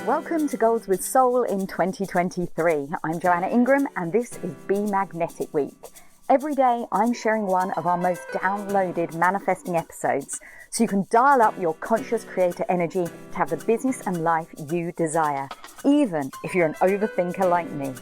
Welcome to Goals with Soul in 2023. I'm Joanna Ingram and this is Be Magnetic Week. Every day I'm sharing one of our most downloaded manifesting episodes so you can dial up your conscious creator energy to have the business and life you desire, even if you're an overthinker like me.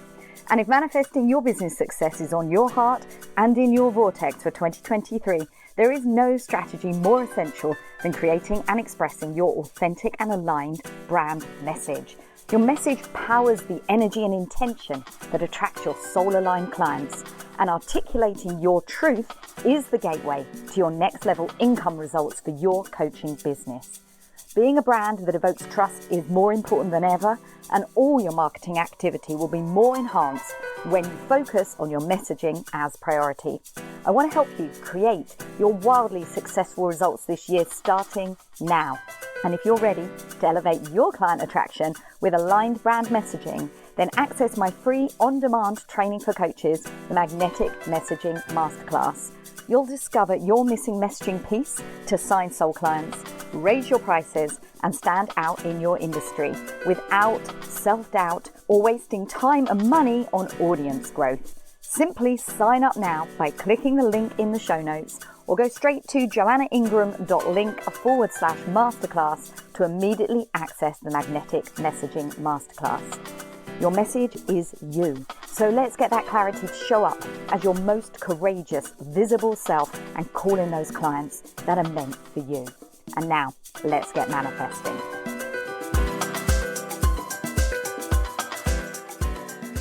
And if manifesting your business success is on your heart and in your vortex for 2023, there is no strategy more essential than creating and expressing your authentic and aligned brand message. Your message powers the energy and intention that attracts your soul-aligned clients, and articulating your truth is the gateway to your next level income results for your coaching business. Being a brand that evokes trust is more important than ever, and all your marketing activity will be more enhanced when you focus on your messaging as priority. I want to help you create your wildly successful results this year starting now. And if you're ready to elevate your client attraction with aligned brand messaging, then access my free on-demand training for coaches, the Magnetic Messaging Masterclass. You'll discover your missing messaging piece to sign soul clients, raise your prices, and stand out in your industry without self-doubt or wasting time and money on audience growth. Simply sign up now by clicking the link in the show notes or go straight to joannaingram.link/masterclass to immediately access the Magnetic Messaging Masterclass. Your message is you. So let's get that clarity to show up as your most courageous, visible self and call in those clients that are meant for you. And now, let's get manifesting.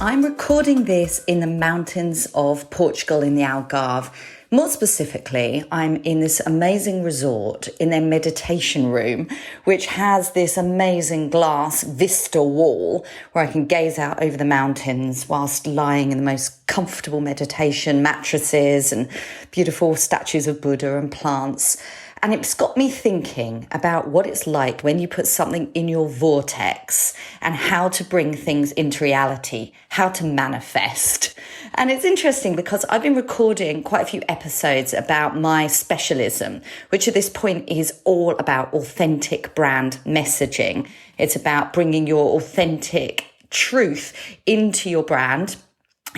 I'm recording this in the mountains of Portugal in the Algarve. More specifically, I'm in this amazing resort in their meditation room, which has this amazing glass vista wall where I can gaze out over the mountains whilst lying in the most comfortable meditation mattresses and beautiful statues of Buddha and plants. And it's got me thinking about what it's like when you put something in your vortex and how to bring things into reality, how to manifest. And it's interesting because I've been recording quite a few episodes about my specialism, which at this point is all about authentic brand messaging. It's about bringing your authentic truth into your brand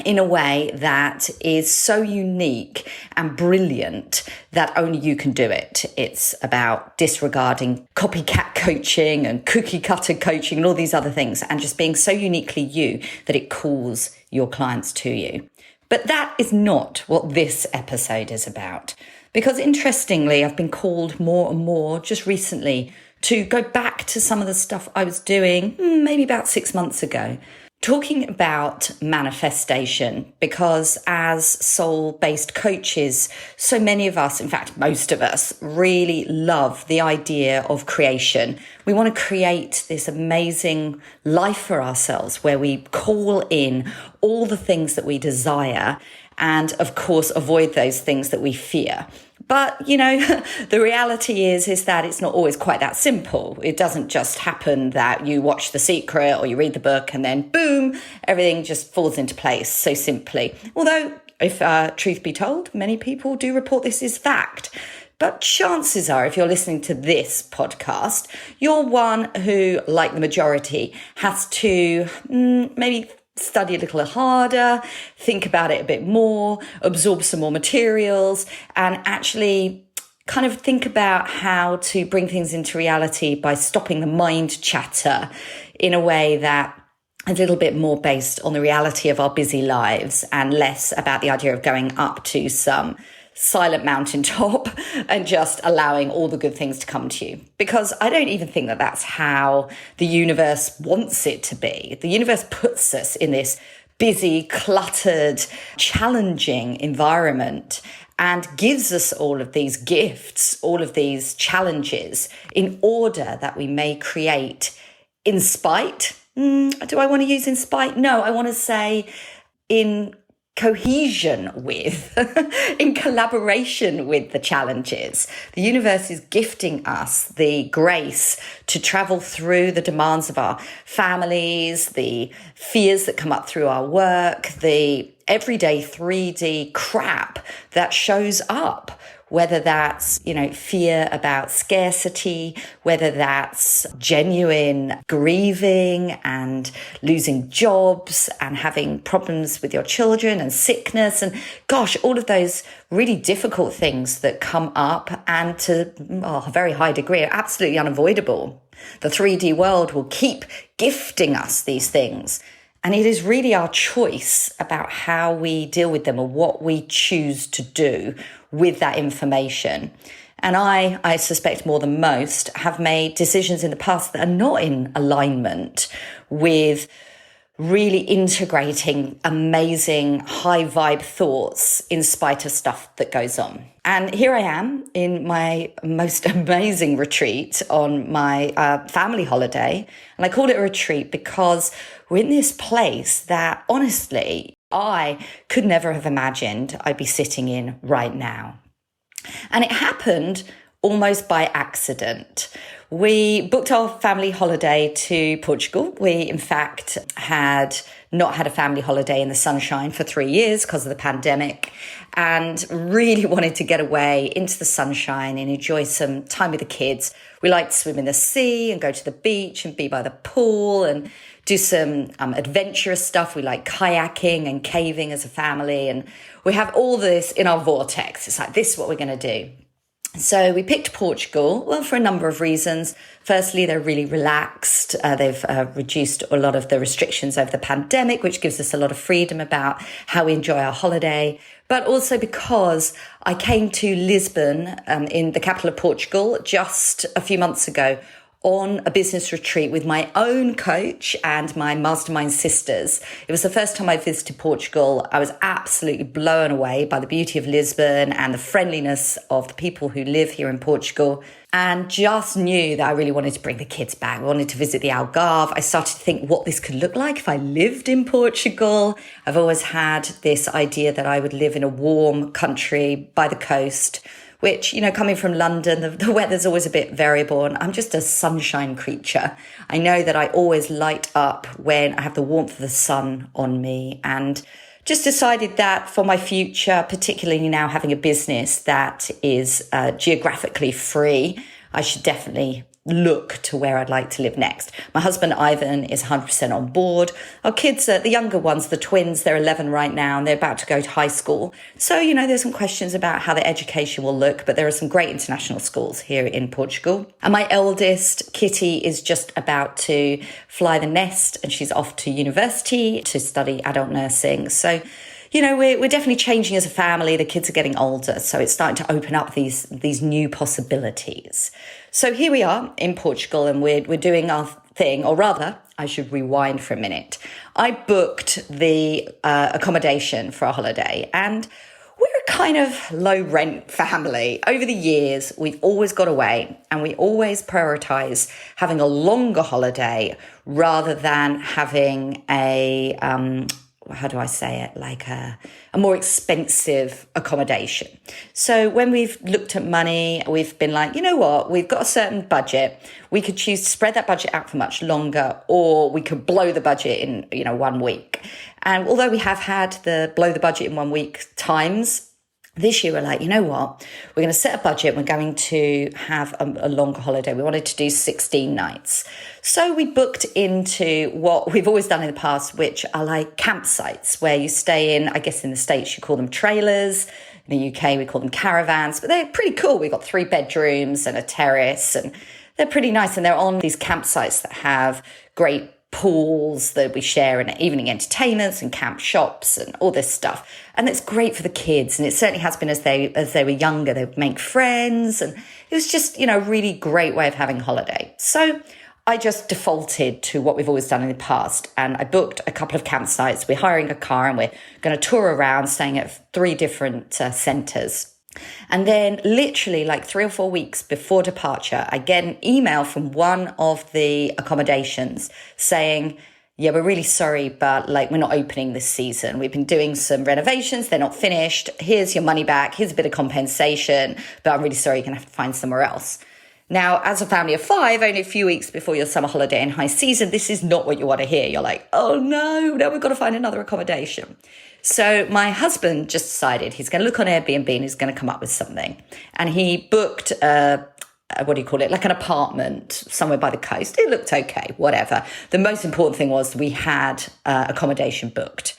in a way that is so unique and brilliant that only you can do it. It's about disregarding copycat coaching and cookie cutter coaching and all these other things, and just being so uniquely you that it calls your clients to you. But that is not what this episode is about. Because interestingly, I've been called more and more just recently to go back to some of the stuff I was doing maybe about 6 months ago. Talking about manifestation, because as soul-based coaches, so many of us, in fact, most of us, really love the idea of creation. We want to create this amazing life for ourselves where we call in all the things that we desire and, of course, avoid those things that we fear. But, you know, the reality is that it's not always quite that simple. It doesn't just happen that you watch The Secret or you read the book and then boom, everything just falls into place so simply. Although, if truth be told, many people do report this as fact. But chances are, if you're listening to this podcast, you're one who, like the majority, has to maybe study a little harder, think about it a bit more, absorb some more materials, and actually kind of think about how to bring things into reality by stopping the mind chatter in a way that is a little bit more based on the reality of our busy lives and less about the idea of going up to some silent mountaintop and just allowing all the good things to come to you. Because I don't even think that that's how the universe wants it to be. The universe puts us in this busy, cluttered, challenging environment and gives us all of these gifts, all of these challenges in order that we may create in spite. Do I want to use in spite? No, I want to say in cohesion with, in collaboration with the challenges. The universe is gifting us the grace to travel through the demands of our families, the fears that come up through our work, the everyday 3D crap that shows up whether that's, fear about scarcity, whether that's genuine grieving and losing jobs and having problems with your children and sickness and gosh, all of those really difficult things that come up and to a very high degree are absolutely unavoidable. The 3D world will keep gifting us these things. And it is really our choice about how we deal with them or what we choose to do with that information. And I suspect more than most, have made decisions in the past that are not in alignment with really integrating amazing high vibe thoughts in spite of stuff that goes on. And here I am in my most amazing retreat on my family holiday. And I call it a retreat because we're in this place that honestly, I could never have imagined I'd be sitting in right now. And it happened almost by accident. We booked our family holiday to Portugal. We, in fact, had not had a family holiday in the sunshine for 3 years because of the pandemic and really wanted to get away into the sunshine and enjoy some time with the kids. We like to swim in the sea and go to the beach and be by the pool and do some adventurous stuff. We like kayaking and caving as a family. And we have all this in our vortex. It's like, this is what we're going to do. So we picked Portugal, well, for a number of reasons. Firstly, they're really relaxed. They've reduced a lot of the restrictions over the pandemic, which gives us a lot of freedom about how we enjoy our holiday. But also because I came to Lisbon, in the capital of Portugal, just a few months ago on a business retreat with my own coach and my mastermind sisters. It was the first time I visited Portugal. I was absolutely blown away by the beauty of Lisbon and the friendliness of the people who live here in Portugal, and just knew that I really wanted to bring the kids back. I wanted to visit the Algarve. I started to think what this could look like if I lived in Portugal. I've always had this idea that I would live in a warm country by the coast, which, coming from London, the weather's always a bit variable and I'm just a sunshine creature. I know that I always light up when I have the warmth of the sun on me, and just decided that for my future, particularly now having a business that is geographically free, I should definitely look to where I'd like to live next. My husband, Ivan, is 100% on board. Our kids, the younger ones, the twins, they're 11 right now and they're about to go to high school. So, there's some questions about how their education will look, but there are some great international schools here in Portugal. And my eldest, Kitty, is just about to fly the nest and she's off to university to study adult nursing. So, we're definitely changing as a family. The kids are getting older, so it's starting to open up these new possibilities. So here we are in Portugal, and we're doing our thing, or rather, I should rewind for a minute. I booked the accommodation for our holiday, and we're a kind of low rent family. Over the years, we've always got away, and we always prioritize having a longer holiday rather than having a how do I say it, like a more expensive accommodation. So when we've looked at money, we've been like, you know what, we've got a certain budget. We could choose to spread that budget out for much longer, or we could blow the budget in, 1 week. And although we have had the blow the budget in 1 week times, this year we're like, you know what, we're going to set a budget. We're going to have a longer holiday. We wanted to do 16 nights. So we booked into what we've always done in the past, which are like campsites where you stay in, I guess in the States, you call them trailers. In the UK, we call them caravans, but they're pretty cool. We've got 3 bedrooms and a terrace, and they're pretty nice. And they're on these campsites that have great pools that we share, and evening entertainments and camp shops and all this stuff. And it's great for the kids. And it certainly has been as they were younger. They would make friends. And it was just, a really great way of having a holiday. So I just defaulted to what we've always done in the past. And I booked a couple of campsites. We're hiring a car and we're going to tour around, staying at 3 different centres. And then literally like 3 or 4 weeks before departure, I get an email from one of the accommodations saying, yeah, we're really sorry, but we're not opening this season. We've been doing some renovations. They're not finished. Here's your money back. Here's a bit of compensation, but I'm really sorry. You're going to have to find somewhere else. Now, as a family of 5, only a few weeks before your summer holiday and high season, this is not what you want to hear. You're like, oh no, now we've got to find another accommodation. So my husband just decided he's going to look on Airbnb and he's going to come up with something. And he booked like an apartment somewhere by the coast. It looked okay, whatever. The most important thing was we had accommodation booked.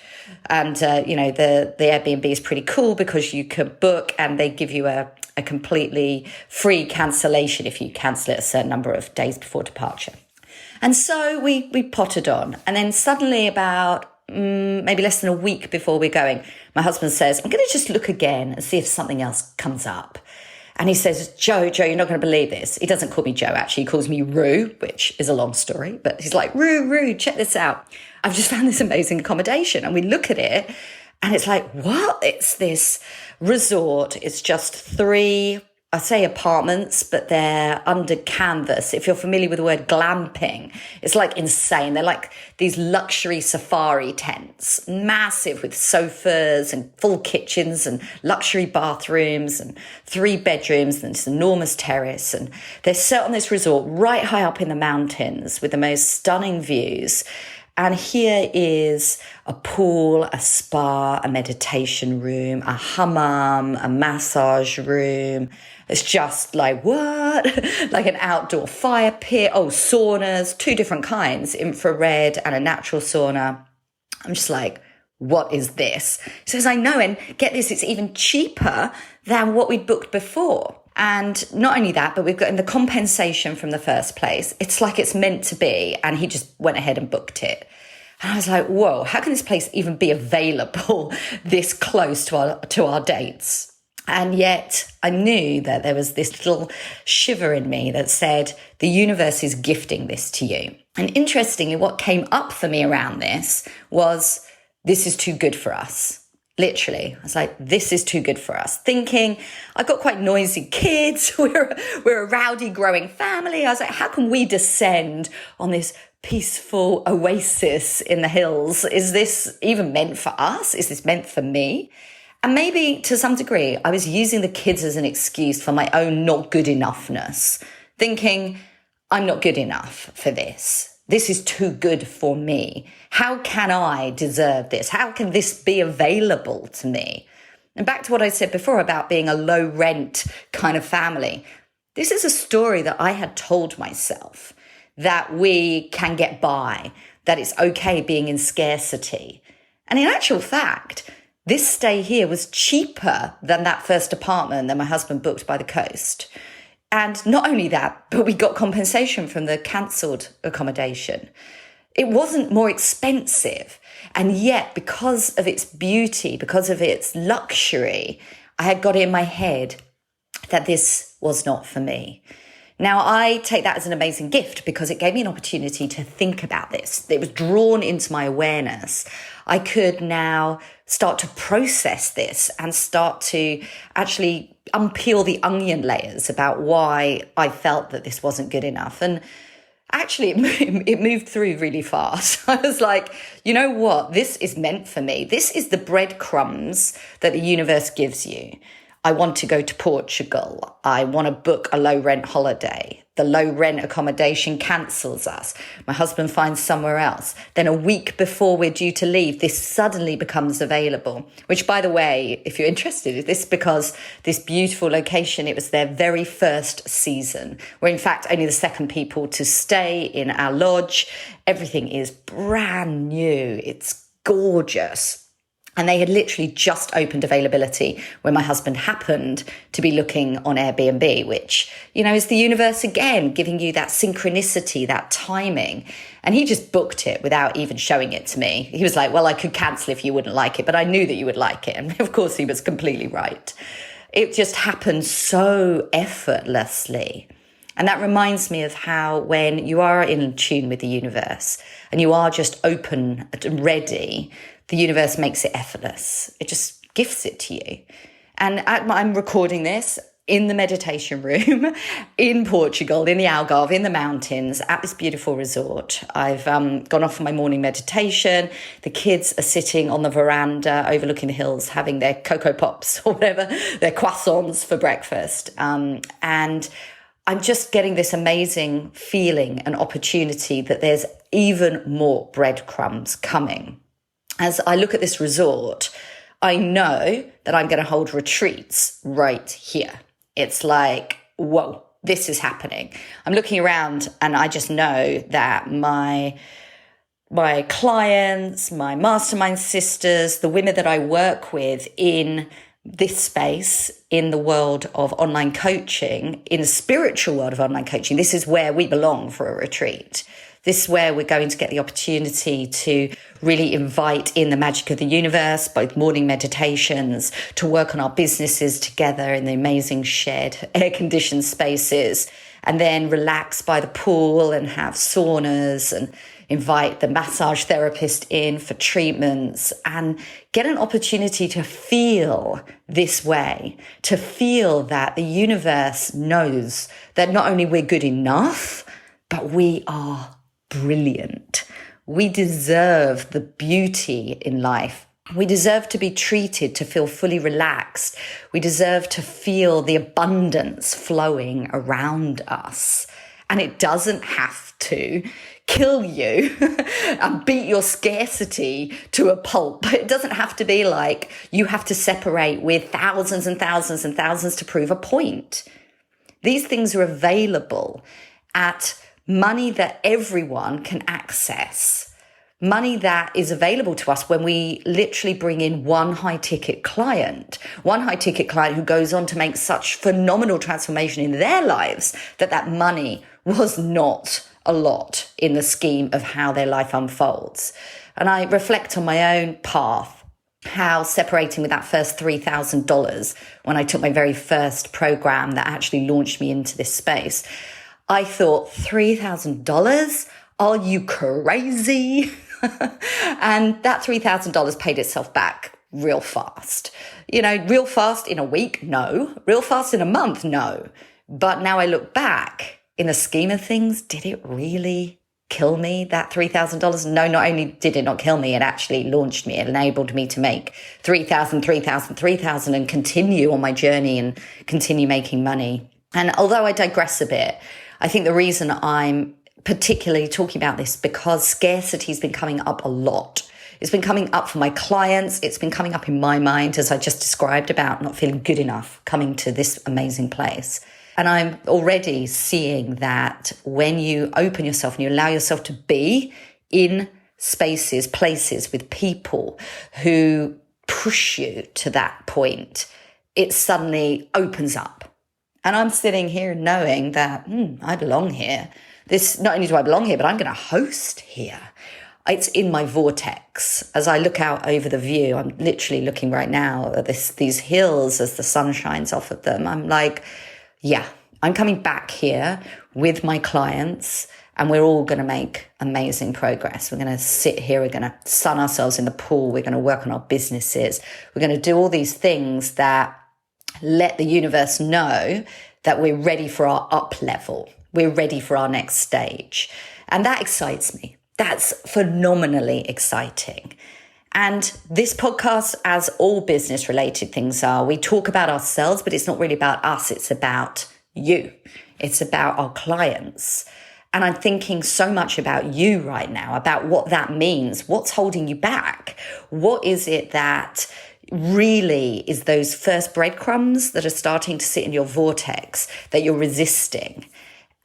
And, the Airbnb is pretty cool because you could book and they give you a completely free cancellation if you cancel it a certain number of days before departure. And so we potted on. And then suddenly about maybe less than a week before we're going, my husband says, I'm going to just look again and see if something else comes up. And he says, Joe, you're not going to believe this. He doesn't call me Joe, actually. He calls me Rue, which is a long story. But he's like, Rue, check this out. I've just found this amazing accommodation. And we look at it and it's like, what? It's this resort. It's just 3, I say apartments, but they're under canvas. If you're familiar with the word glamping, it's like insane. They're like these luxury safari tents, massive with sofas and full kitchens and luxury bathrooms and 3 bedrooms and this enormous terrace. And they're set on this resort right high up in the mountains with the most stunning views. And here is a pool, a spa, a meditation room, a hammam, a massage room. It's just like, what? Like an outdoor fire pit. Oh, saunas, 2 different kinds, infrared and a natural sauna. I'm just like, what is this? He says, I know. And get this, it's even cheaper than what we'd booked before. And not only that, but we've got in the compensation from the first place. It's like it's meant to be. And he just went ahead and booked it. And I was like, whoa, how can this place even be available this close to our dates? And yet I knew that there was this little shiver in me that said, the universe is gifting this to you. And interestingly, what came up for me around this was, this is too good for us. Literally, I was like, this is too good for us. Thinking, I've got quite noisy kids. We're a rowdy growing family. I was like, how can we descend on this peaceful oasis in the hills? Is this even meant for us? Is this meant for me? And maybe to some degree, I was using the kids as an excuse for my own not good enoughness, thinking, I'm not good enough for this. This is too good for me. How can I deserve this? How can this be available to me? And back to what I said before about being a low rent kind of family. This is a story that I had told myself, that we can get by, that it's okay being in scarcity. And in actual fact, this stay here was cheaper than that first apartment that my husband booked by the coast. And not only that, but we got compensation from the cancelled accommodation. It wasn't more expensive. And yet, because of its beauty, because of its luxury, I had got it in my head that this was not for me. Now, I take that as an amazing gift because it gave me an opportunity to think about this. It was drawn into my awareness. I could now start to process this and start to actually unpeel the onion layers about why I felt that this wasn't good enough. And actually, it moved through really fast. I was like, you know what? This is meant for me. This is the breadcrumbs that the universe gives you. I want to go to Portugal. I want to book a low rent holiday. The low rent accommodation cancels us. My husband finds somewhere else. Then a week before we're due to leave, this suddenly becomes available, which, by the way, if you're interested, this is because this beautiful location, it was their very first season. We're in fact only the second people to stay in our lodge. Everything is brand new. It's gorgeous. And they had literally just opened availability when my husband happened to be looking on Airbnb, which, is the universe again, giving you that synchronicity, that timing. And he just booked it without even showing it to me. He was like, well, I could cancel if you wouldn't like it, but I knew that you would like it. And of course, he was completely right. It just happened so effortlessly. And that reminds me of how when you are in tune with the universe and you are just open and ready, the universe makes it effortless. It just gifts it to you. And I'm recording this in the meditation room in Portugal, in the Algarve, in the mountains, at this beautiful resort. I've gone off for my morning meditation. The kids are sitting on the veranda overlooking the hills, having their Cocoa Pops or whatever, their croissants for breakfast. And I'm just getting this amazing feeling and opportunity that there's even more breadcrumbs coming. As I look at this resort, I know that I'm going to hold retreats right here. It's like, whoa, this is happening. I'm looking around and I just know that my clients, my mastermind sisters, the women that I work with in this space, in the world of online coaching, in the spiritual world of online coaching, this is where we belong for a retreat. This is where we're going to get the opportunity to really invite in the magic of the universe, both morning meditations, to work on our businesses together in the amazing shared air-conditioned spaces, and then relax by the pool and have saunas and invite the massage therapist in for treatments and get an opportunity to feel this way, to feel that the universe knows that not only we're good enough, but we are brilliant. We deserve the beauty in life. We deserve to be treated to feel fully relaxed. We deserve to feel the abundance flowing around us. And it doesn't have to kill you and beat your scarcity to a pulp. It doesn't have to be like you have to separate with thousands and thousands and thousands to prove a point. These things are available at money that everyone can access. Money that is available to us when we literally bring in one high ticket client who goes on to make such phenomenal transformation in their lives that money was not a lot in the scheme of how their life unfolds. And I reflect on my own path, how separating with that first $3,000 when I took my very first program that actually launched me into this space, I thought, $3,000? Are you crazy? And that $3,000 paid itself back real fast. Real fast in a week? No. Real fast in a month? No. But now I look back, in the scheme of things, did it really kill me, that $3,000? No, not only did it not kill me, it actually launched me. It enabled me to make 3,000, 3,000, 3,000 and continue on my journey and continue making money. And although I digress a bit, I think the reason I'm particularly talking about this because scarcity has been coming up a lot. It's been coming up for my clients. It's been coming up in my mind, as I just described, about not feeling good enough coming to this amazing place. And I'm already seeing that when you open yourself and you allow yourself to be in spaces, places with people who push you to that point, it suddenly opens up. And I'm sitting here knowing that I belong here. This, not only do I belong here, but I'm going to host here. It's in my vortex. As I look out over the view, I'm literally looking right now at these hills as the sun shines off of them. I'm like, yeah, I'm coming back here with my clients and we're all going to make amazing progress. We're going to sit here. We're going to sun ourselves in the pool. We're going to work on our businesses. We're going to do all these things that let the universe know that we're ready for our up level. We're ready for our next stage. And that excites me. That's phenomenally exciting. And this podcast, as all business related things are, we talk about ourselves, but it's not really about us. It's about you. It's about our clients. And I'm thinking so much about you right now, about what that means. What's holding you back? What is it that really is those first breadcrumbs that are starting to sit in your vortex that you're resisting?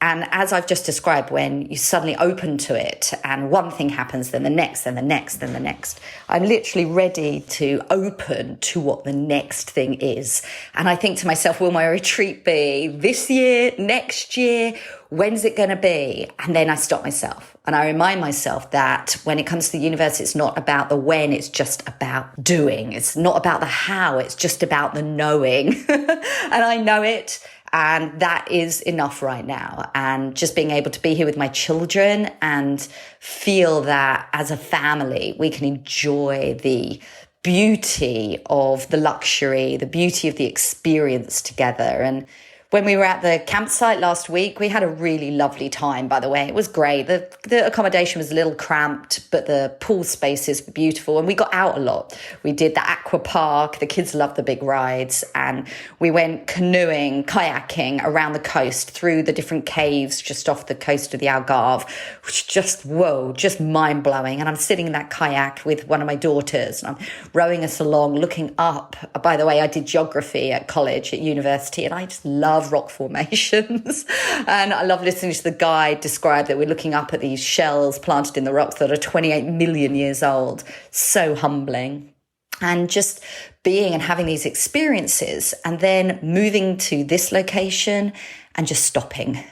And as I've just described, when you suddenly open to it and one thing happens, then the next, then the next, then the next, I'm literally ready to open to what the next thing is. And I think to myself, will my retreat be this year, next year? When's it going to be? And then I stop myself and I remind myself that when it comes to the universe, it's not about the when, it's just about doing. It's not about the how, it's just about the knowing. And I know it. And that is enough right now. And just being able to be here with my children and feel that as a family, we can enjoy the beauty of the luxury, the beauty of the experience together. And When we were at the campsite last week, we had a really lovely time, by the way. It was great. The accommodation was a little cramped, but the pool spaces were beautiful. And we got out a lot. We did the aqua park. The kids loved the big rides. And we went canoeing, kayaking around the coast through the different caves just off the coast of the Algarve, which just, whoa, just mind blowing. And I'm sitting in that kayak with one of my daughters and I'm rowing us along, looking up. By the way, I did geography at college, at university, and I just love rock formations. And I love listening to the guide describe that we're looking up at these shells planted in the rocks that are 28 million years old. So humbling. And just being and having these experiences and then moving to this location and just stopping.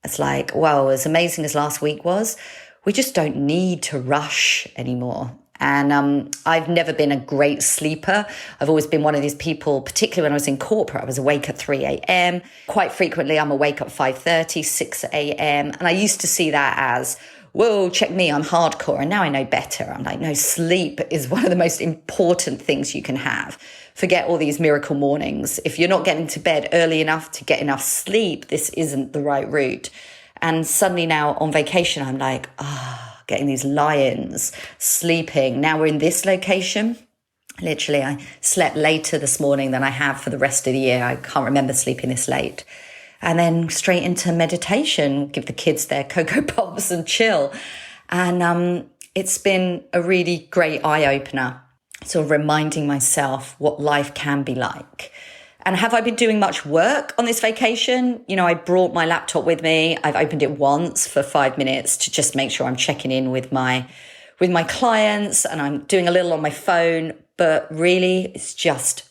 It's like, wow, as amazing as last week was, we just don't need to rush anymore. And I've never been a great sleeper. I've always been one of these people, particularly when I was in corporate, I was awake at 3 a.m. Quite frequently, I'm awake at 5:30, 6 a.m. And I used to see that as, whoa, check me, I'm hardcore. And now I know better. I'm like, no, sleep is one of the most important things you can have. Forget all these miracle mornings. If you're not getting to bed early enough to get enough sleep, this isn't the right route. And suddenly now on vacation, I'm like, getting these lions, sleeping. Now we're in this location. Literally, I slept later this morning than I have for the rest of the year. I can't remember sleeping this late. And then straight into meditation, give the kids their Cocoa Pops and chill. And it's been a really great eye-opener, sort of reminding myself what life can be like. And have I been doing much work on this vacation? You know, I brought my laptop with me. I've opened it once for 5 minutes to just make sure I'm checking in with my clients, and I'm doing a little on my phone. But really, it's just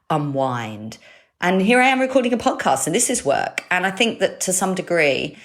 unwind. And here I am recording a podcast, and this is work. And I think that to some degree,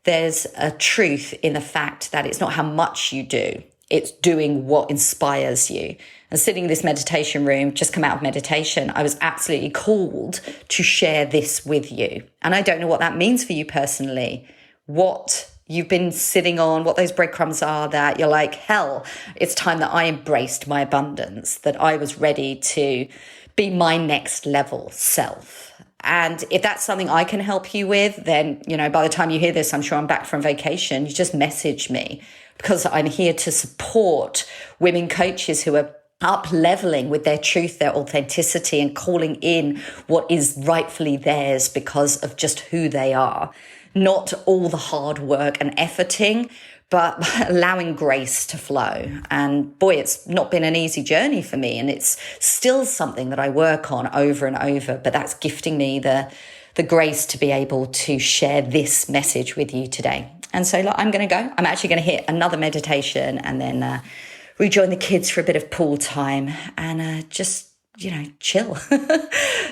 there's a truth in the fact that it's not how much you do. It's doing what inspires you. And sitting in this meditation room, just come out of meditation, I was absolutely called to share this with you. And I don't know what that means for you personally, what you've been sitting on, what those breadcrumbs are that you're like, hell, it's time that I embraced my abundance, that I was ready to be my next level self. And if that's something I can help you with, then, you know, by the time you hear this, I'm sure I'm back from vacation. You just message me, because I'm here to support women coaches who are up leveling with their truth, their authenticity, and calling in what is rightfully theirs because of just who they are. Not all the hard work and efforting, but allowing grace to flow. And boy, it's not been an easy journey for me. And it's still something that I work on over and over, but that's gifting me the grace to be able to share this message with you today. And so I'm going to go. I'm actually going to hit another meditation and then rejoin the kids for a bit of pool time and just, you know, chill.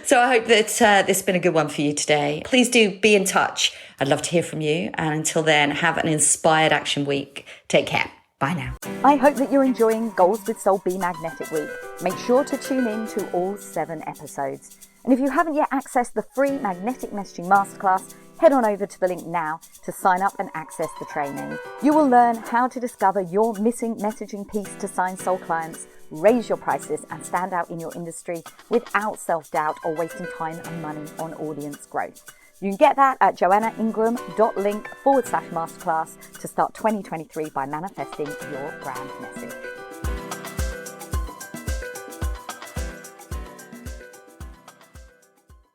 So I hope that this has been a good one for you today. Please do be in touch. I'd love to hear from you. And until then, have an inspired action week. Take care. Bye now. I hope that you're enjoying Goals with Soul Be Magnetic Week. Make sure to tune in to all 7 episodes. And if you haven't yet accessed the free Magnetic Messaging Masterclass, head on over to the link now to sign up and access the training. You will learn how to discover your missing messaging piece to sign soul clients, raise your prices and stand out in your industry without self-doubt or wasting time and money on audience growth. You can get that at joannaingram.link/masterclass to start 2023 by manifesting your brand message.